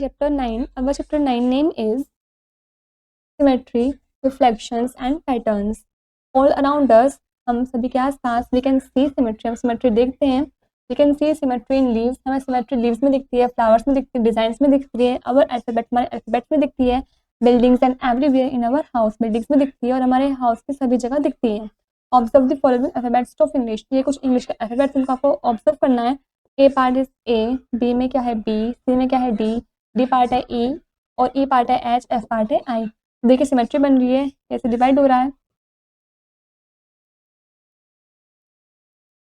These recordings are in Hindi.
chapter 9. Our chapter 9 name is Symmetry, Reflections and Patterns. All around us, हम सभी के आसपास we can see symmetry. हम symmetry देखते हैं. We can see symmetry in leaves. हमें symmetry leaves में दिखती है, flowers में दिखती है, designs में दिखती है, our alphabet हमारे alphabet में दिखती है, buildings and everywhere in our house buildings में दिखती है और हमारे house की सभी जगह दिखती है. Observe the following alphabets of English. ये कुछ English के alphabets इनको आपको observe करना है. A part is A, B में क्या है B, C में क्या है D, D पार्ट है E और E पार्ट है H, F पार्ट है I. देखिए सिमेट्री बन रही है, कैसे डिवाइड हो रहा है.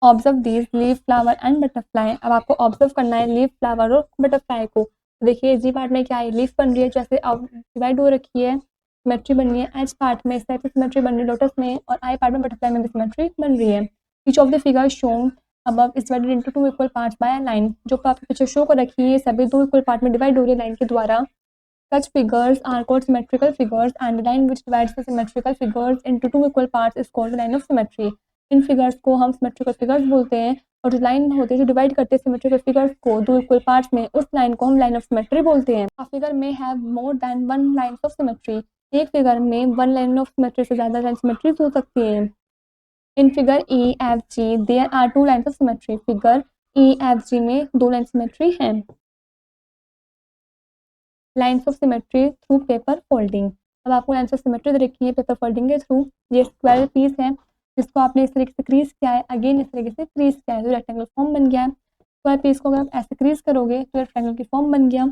Observe these leaf, flower and butterfly. अब आपको ऑब्जर्व करना है लीफ, फ्लावर और बटरफ्लाई को. देखिए जी पार्ट में क्या है, लीफ बन रही है जैसे अब डिवाइड हो रखी है, सिमेट्री बन रही है. एच पार्ट में इस टाइप से सिमेट्री बन रही है लोटस में और आई पार्ट में बटरफ्लाई में भी सिमेट्री बन रही है. Each of the figure shown above is divided into 2 equal parts bye a line. जो आपके पीछे शो कर रखी है सभी 2 इक्वल पार्ट में डिवाइड हो रही है लाइन के द्वारा. Such figures are called symmetrical figures and the line which divides the symmetrical figures into 2 equal parts is called the line of symmetry. In figures को हम symmetrical figures बोलते हैं और जो line होती है जो divide करते हैं symmetrical figures को 2 equal parts में, उस line को हम line of symmetry बोलते हैं. A figure may have more than one lines of symmetry. एक figure में one line of symmetry से ज़्यादा line symmetries हो सकती है. In figure E, F, G there are 2 lines of symmetry. Figure E, F, G में 2 line symmetry है. Lines of symmetry through paper folding. अब आपको लाइन्स ऑफ सिमेट्री दे रखी है पेपर फोल्डिंग के थ्रू. ये स्क्वायर पीस है जिसको आपने इस तरीके से क्रीज किया है, अगेन इस तरीके से क्रीज किया है तो रेक्टेंगल फॉर्म बन गया है. स्क्वायर पीस को अगर आप ऐसे क्रीज करोगे तो रेक्टेंगल की फॉर्म बन गया.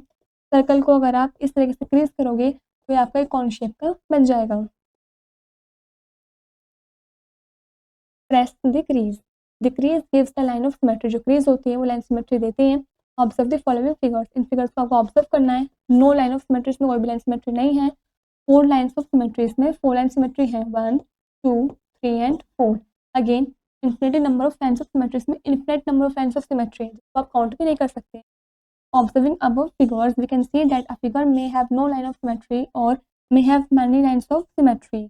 सर्कल को अगर आप इस तरीके से क्रीज करोगे तो ये आपका एक कॉन शेप का बन जाएगा. Press the crease. The crease gives the line of symmetry. जो क्रीज होती है वो लाइन सिमेट्री देते हैं. Observe the following figures. In figures को आपको ऑब्जर्व करना है. नो लाइन ऑफ सिमेट्री में कोई भी लाइन सिमेट्री नहीं है. 4 लाइन्स ऑफ सिमेट्री में 4 लाइन सिमेट्री है 1, 2, 3 and 4. Again infinity number of lines of symmetry में infinite number of lines of symmetry जिसको आप काउंट भी नहीं कर सकते. Observing above figures we can see that a figure may have no line of symmetry और may have many lines of symmetry.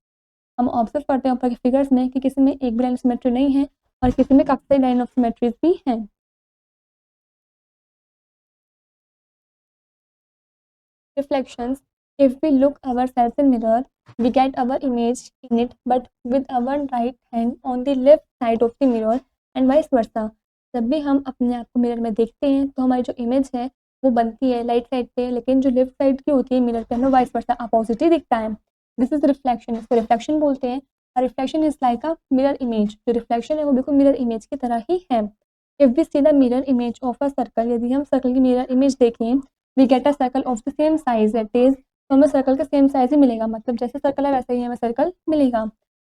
हम ऑब्जर्व करते हैं ऊपर के फिगर्स में कि किसी में एक भी लाइन सिमेट्री नहीं है और किसी में काफी सारी लाइन ऑफ सिमेट्रीज भी हैं. Reflections. If we look ourselves in mirror, we get our image in it, but with our right hand on the left side of the mirror and vice versa. जब भी हम अपने आप को मिरर में देखते हैं तो हमारी जो इमेज है वो बनती है राइट साइड पे, लेकिन जो लेफ्ट साइड की होती है मिरर पे हमें वाइस वर्सा अपोजिट ही दिखता है. This is reflection. इसको रिफ्लेक्शन बोलते हैं. Reflection is like a mirror image. जो रिफ्लेक्शन है वो बिल्कुल मिरर इमेज की तरह ही है. If we see the mirror image of a circle, यदि हम सर्कल की मिरर इमेज देखें, we get a circle of the same size that is, तो हमें सर्कल का सेम साइज ही मिलेगा. मतलब जैसे सर्कल है वैसे ही हमें सर्कल मिलेगा.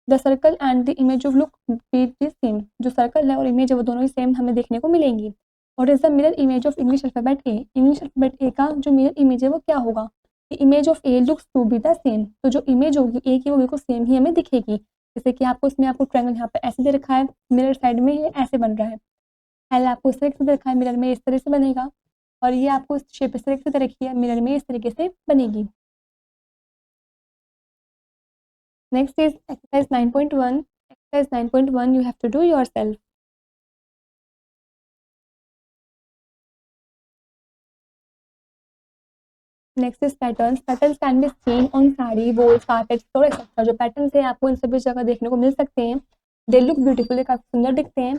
The circle and the image of look B the same. जो सर्कल है और इमेज है वो दोनों ही सेम हमें देखने को मिलेंगी. और is the mirror image of English alphabet A. English alphabet A का जो मिरर इमेज है वो क्या होगा. The image of A looks to be the same. तो जो इमेज होगी ए की वो बिल्कुल सेम ही हमें दिखेगी. जैसे कि आपको इसमें आपको ट्रायंगल यहाँ पे ऐसे दे रखा है, मिरर साइड में ये ऐसे बन रहा है. एल आपको इस तरीके से रखा है, मिरर में इस तरह से बनेगा. और ये आपको इस शेप इस तरीके से रखी है, मिरर में इस तरीके से बनेगी. Next is exercise 9.1. Exercise 9.1 you have to do yourself. Next is patterns. Patterns can be seen on sari, walls, carpets और एक्सेट्रा. जो पैटर्न्स हैं आपको इन सभी जगह देखने को मिल सकते हैं. They look beautiful. काफी सुंदर दिखते हैं.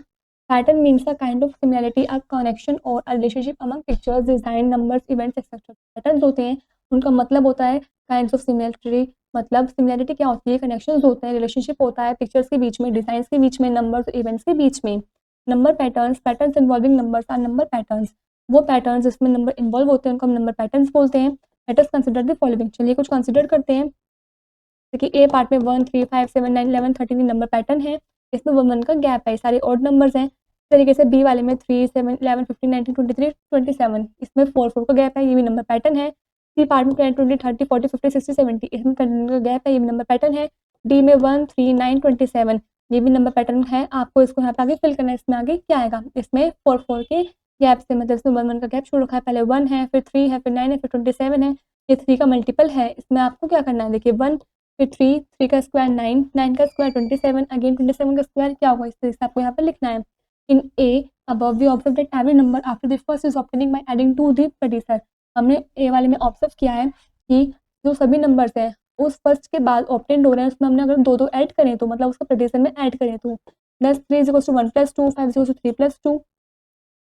Pattern means a kind of similarity, a connection और a relationship among pictures, design, numbers, events etcetera. Patterns होते हैं उनका मतलब होता है काइंड्स ऑफ सिमिलरिटी. मतलब सिमिलरिटी क्या होती है, कनेक्शंस होते हैं, रिलेशनशिप होता है पिक्चर्स के बीच में, डिजाइंस के बीच में, नंबर्स इवेंट्स के बीच में. Number patterns. Patterns involving numbers are number patterns. वो पैटर्न्स जिसमें नंबर इन्वॉल्व होते हैं उनको हम नंबर पैटर्न्स बोलते हैं. Let us consider the following. चलिए कुछ कंसीडर करते हैं. देखिए ए पार्ट में 1, 3, 5, 7, 9, 11, 13 नंबर पैटर्न है. इसमें 1 का गैप है, सारे ऑड नंबर्स हैं. इस तरीके से बी वाले में 3, 7, 11, 15, 19, 23, 27 इसमें 4 का गैप है, ये भी नंबर पैटर्न है. सी पार्ट में 10, 20, 30, 40, 50, 60, 70 इसमें 10 का गैप है, ये भी नंबर पैटर्न है. डी में 1, 3, 9, 27 ये भी नंबर पैटर्न है. आपको इसको यहाँ पे आगे फिल करना है. इसमें आगे क्या आएगा, इसमें 4 के गैप से, मतलब इसमें 1 का गैप छोड़ रखा है. पहले 1 है, फिर 3 है, फिर 9 है, फिर 27 है. ये 3 का मल्टीपल है. इसमें आपको क्या करना है, देखिए 1 फिर 3 का स्क्वायर 9, 9 का स्क्वायर 27, अगेन 27 का स्क्वायर क्या होगा, इस तरीके से आपको यहाँ पर लिखना है. In A, above we observe that every number after the first is obtaining by adding to the predecessor. हमने ए वाले में ऑब्जर्व किया है कि जो सभी नंबर्स हैं उस फर्स्ट के बाद ऑप्टेंड हो रहे हैं, उसमें हमने अगर दो दो ऐड करें तो मतलब उसका प्रेडिशन में ऐड करें तो 10 3 is equal to 1 plus 2, 5 is equal to 3 plus 2,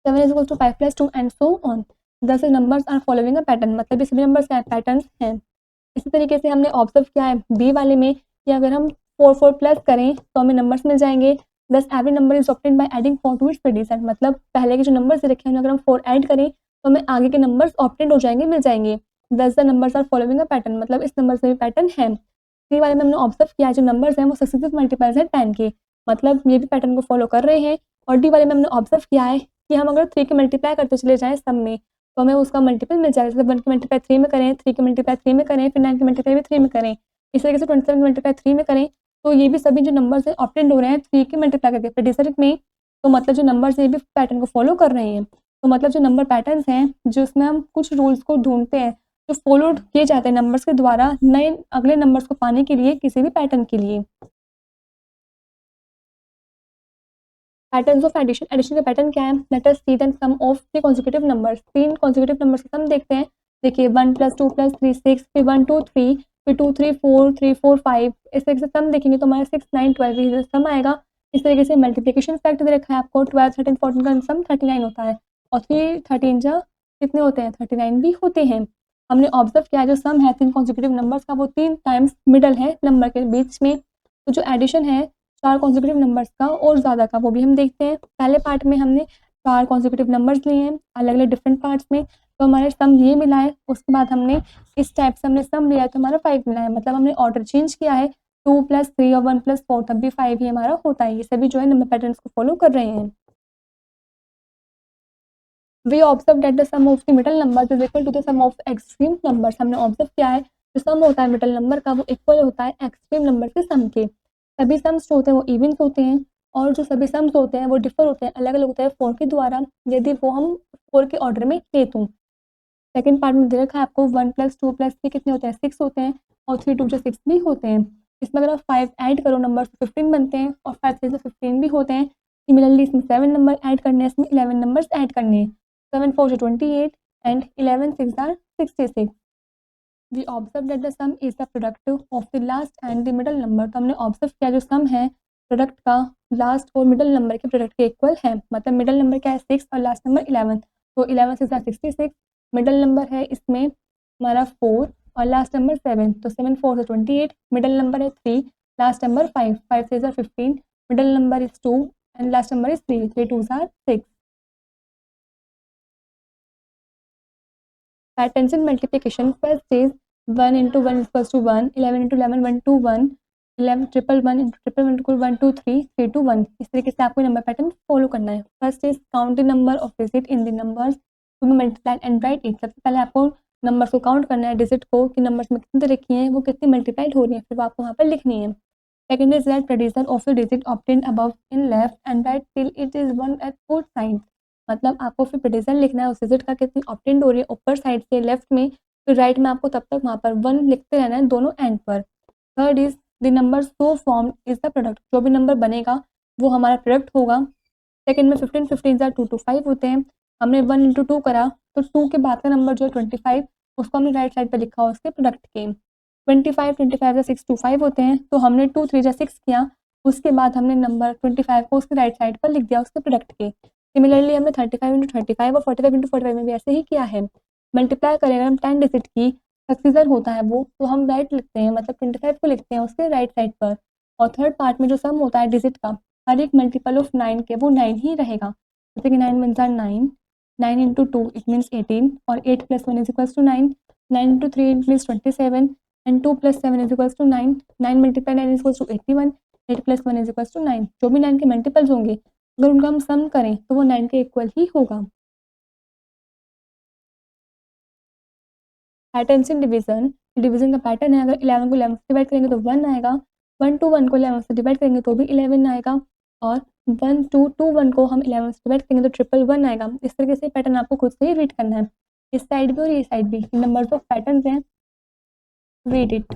7 is equal to 5 plus 2 and so on. Thus the numbers are following a pattern, मतलब ये सभी नंबर्स क्या पैटर्न हैं। इसी तरीके से हमने ऑब्जर्व किया है बी वाले में कि अगर हम 4 4 प्लस करें तो हमें नंबर्स मिल जाएंगे। Thus every number is obtained by adding 4 to its prediction, मतलब पहले के जो नंबर्स रखे हैं अगर हम 4 ऐड करें तो हमें आगे के नंबर्स ऑब्टेन्ड हो जाएंगे, मिल जाएंगे। Thus the numbers are following a pattern, मतलब इस नंबर से भी पैटर्न है। सी वाले में हमने ऑब्जर्व किया जो नंबर्स हैं वो सक्सेसिव मल्टीपल्स हैं 10 के, मतलब ये भी पैटर्न को फॉलो कर रहे हैं। और डी वाले में हमने ऑब्जर्व किया है कि हम अगर 3 के मल्टीप्लाई करते चले जाएँ सब में तो हमें उसका मल्टीपल मिल जाएगा। जैसे 1 के मल्टीप्लाई 3 में करें, 3 के मल्टीप्लाई 3 में करें, फिर 9 के मल्टीप्लाई भी 3 में करें, इस तरीके से 27 के मल्टीप्लाई 3 में करें तो ये भी सभी जो नंबर्स हैं ऑब्टेन्ड हो रहे हैं 3 के मल्टीप्लाई करके प्रेडिशन में। तो मतलब जो नंबर्स हैं ये भी पैटर्न को फॉलो कर रहे हैं। तो मतलब जो नंबर पैटर्न्स हैं जिसमें हम कुछ रूल्स को ढूंढते हैं जो फॉलो किए जाते हैं नंबर्स के द्वारा नए अगले नंबर्स को पाने के लिए किसी भी पैटर्न के लिए। पैटर्न्स ऑफ एडिशन, एडिशन का पैटर्न क्या है? Let us see the sum of 3 consecutive numbers, 3 consecutive numbers का सम देखते हैं। देखिए 1 + 2 + 3 6, फिर 1 2 3, फिर 2 3 4 3 4 5, इस तरीके से सम देखेंगे तो हमारा 6 9 12 ये सम आएगा। इस तरीके से मल्टीप्लिकेशन फैक्ट दे रखा है आपको 12 13 14 का सम 39 होता है और 3 13 जा कितने होते हैं 39 भी होते हैं। हमने ऑब्जर्व किया जो सम है 3 कॉन्सेक्यूटिव नंबर्स का वो 3 टाइम्स मिडल है नंबर के बीच में। तो जो एडिशन है 4 कॉन्सेक्यूटिव नंबर्स का और ज़्यादा का वो भी हम देखते हैं। पहले पार्ट में हमने 4 कॉन्सेक्यूटिव नंबर्स लिए हैं अलग अलग डिफरेंट पार्ट्स में, तो हमारे सम ये मिला है। उसके बाद हमने इस टाइप से हमने सम लिया है तो हमारा 5 मिला है, मतलब हमने ऑर्डर चेंज किया है 2 + 3 और 1 + 4 तब भी 5 ही हमारा होता है। ये सभी जो है नंबर पैटर्न्स को फॉलो कर रहे हैं। We observe that the sum of the middle numbers is equal to the sum of extreme numbers. हमने ऑब्जर्व किया है जो सम होता है मिडल नंबर का वो इक्वल होता है एक्सट्रीम नंबर के सम के। सभी सम्स जो होते हैं वो इवन्स होते हैं और जो सभी सम्स होते हैं वो डिफर होते हैं, अलग अलग होते हैं 4 के द्वारा, यदि वो हम 4 के ऑर्डर में ले तो। सेकंड पार्ट में दे रखा है आपको 1 + 2 + 3 कितने होते हैं 6 होते हैं और 3 2 6 भी होते हैं। इसमें अगर आप 5 ऐड करो नंबर 15 बनते हैं और 5 3 15 भी होते हैं। सिमिलरली इसमें 7 नंबर ऐड करने हैं, इसमें 11 नंबर्स ऐड करने हैं। 7 4 28 and 11 6 are 66। We observe that the sum is the product of the last and the middle number. तो हमने ऑब्जर्व किया जो सम है प्रोडक्ट का लास्ट और मिडल नंबर के प्रोडक्ट के इक्वल है, मतलब मिडल नंबर क्या है 6 और लास्ट नंबर 11, तो 11 6 are 66। मिडल नंबर है इसमें हमारा 4 और लास्ट नंबर 7, तो 7 4 से 28, मिडल नंबर है 3 last number 5 5 6 are 15, middle number is 2 and last number is 3 3 2 are 6। Patterns in multiplication, first is 1 into 1 is equals to 1, 11 into 11 1 to 1, 11 triple 1 into triple 1 equal 1 2 3 3 to 1। इस तरीके से आपको नंबर पैटर्न फॉलो करना है। First is count the number of digit in the numbers to be multiplied and write it. सबसे पहले आपको नंबर्स को काउंट करना है डिजिट को कि नंबर्स में कितनी तरह की हैं वो कितनी मल्टीप्लाइड हो रही है, फिर वो आपको वहाँ पर लिखनी है। Second is right prediction of the digit obtained above in left and right till it is 1 at both side, मतलब आपको फिर प्रेडिशन लिखना है उस डिजिट का कितनी ऑब्टेन्ड हो रही है ऊपर साइड से लेफ्ट में, फिर राइट में आपको तब तक वहाँ पर 1 लिखते रहना है दोनों एंड पर। Third is the number so form is the product, जो भी नंबर बनेगा वो हमारा प्रोडक्ट होगा। सेकंड में 15 15 2 to 5 होते हैं। हमने 1 इंटू 2 करा तो 2 के बाद का नंबर जो है 25 उसको हमने राइट साइड पर लिखा हुआ उसके प्रोडक्ट के। 25 25 6 to 5 होते हैं, तो हमने 2 3 6 किया, उसके बाद हमने नंबर 25 को उसके राइट साइड पर लिख दिया उसके प्रोडक्ट के। सिमिलरली हमने 35 इंटू 35 और 45 इंटू 45 में भी ऐसे ही किया है। मल्टीप्लाई करें अगर हम 10 डिजिट की सक्सीजर होता है वो, तो हम राइट लिखते हैं, मतलब 25 को लिखते हैं उसके राइट साइड पर। और थर्ड पार्ट में जो सम होता है डिजिट का हर एक मल्टीपल ऑफ 9 के वो 9 ही रहेगा। जैसे कि 9 1 9, 9 इंटू 2 इट मीन्स 18 और 8 + 1 is equals to 9, 9 into 3 it means 27 and 2 + 7 is equals to 9, 9 multiply 9 is equals to 81, 8 + 1 is equals to 9। जो भी 9 के मल्टीपल्स होंगे अगर उनका हम सम करें तो वो 9 के इक्वल ही होगा। पैटर्न्स इन डिवीजन, डिवीजन का पैटर्न है अगर 11 को 11 से डिवाइड करेंगे तो 1 आएगा, 1 to 1 को 11 से डिवाइड करेंगे तो भी 11 आएगा और 1 2 to 1 को हम 11 से डिवाइड करेंगे तो 111 आएगा। इस तरीके से पैटर्न आपको खुद से ही रीड करना है, इस साइड भी और ये साइड भी नंबर्स ऑफ पैटर्न्स हैं, read it.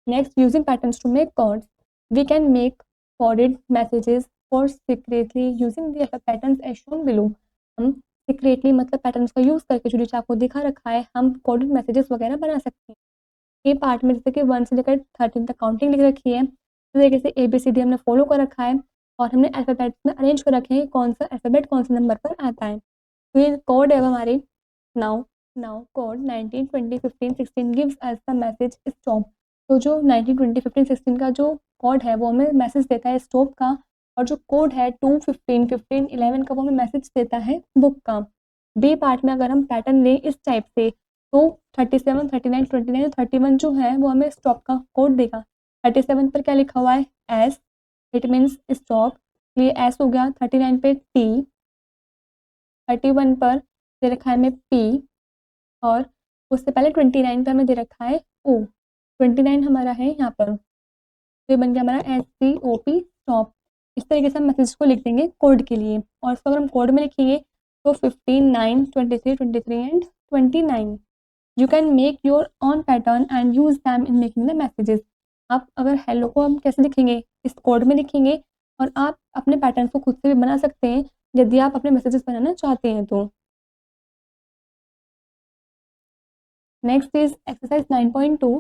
Next, using patterns to make codes, we can make coded messages for secretly using the patterns as shown below. हम सीक्रेटली मतलब पैटर्न्स का यूज़ करके जो नीचे आपको दिखा रखा है हम कोडेड मैसेजेस वगैरह बना सकते हैं। ये पार्ट में जैसे कि 1 से लेकर 13 तक काउंटिंग लिख रखी है, इस तरीके से ABCD हमने फॉलो कर रखा है और हमने अल्फ़ाबेट्स में अरेंज कर रखे हैं कौन सा अल्फ़ाबेट कौन से नंबर पर आता है। तो ये कोड है हमारे now now code 19 20 15 16 gives us the message stop. तो जो 19 20 15 16 का जो कोड है वो हमें मैसेज देता है स्टॉप का, और जो कोड है 2 15 15 11 का वो हमें मैसेज देता है बुक का। बी पार्ट में अगर हम पैटर्न लें इस टाइप से तो 37 39 29 31 जो है वो हमें स्टॉप का कोड देगा। 37 पर क्या लिखा हुआ है एस, इट मीन्स स्टॉप, ये एस हो गया। 39 पे टी, 31 पर दे रखा है हमें पी, और उससे पहले 29 पर हमें दे रखा है ओ। 29 हमारा है यहाँ पर, तो ये बन गया हमारा STOP स्टॉप। इस तरीके से हम मैसेज को लिख देंगे कोड के लिए, और इसको अगर हम कोड में लिखेंगे तो 15 9 23 23 and 29। You can make your on pattern and use them in making the messages. आप अगर हेलो को हम कैसे लिखेंगे, इस कोड में लिखेंगे, और आप अपने पैटर्न को खुद से भी बना सकते हैं यदि आप अपने मैसेजेस बनाना चाहते हैं तो। Next is exercise 9.2.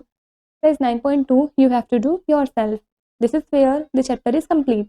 Exercise 9.2 you have to do yourself. This is where the chapter is complete.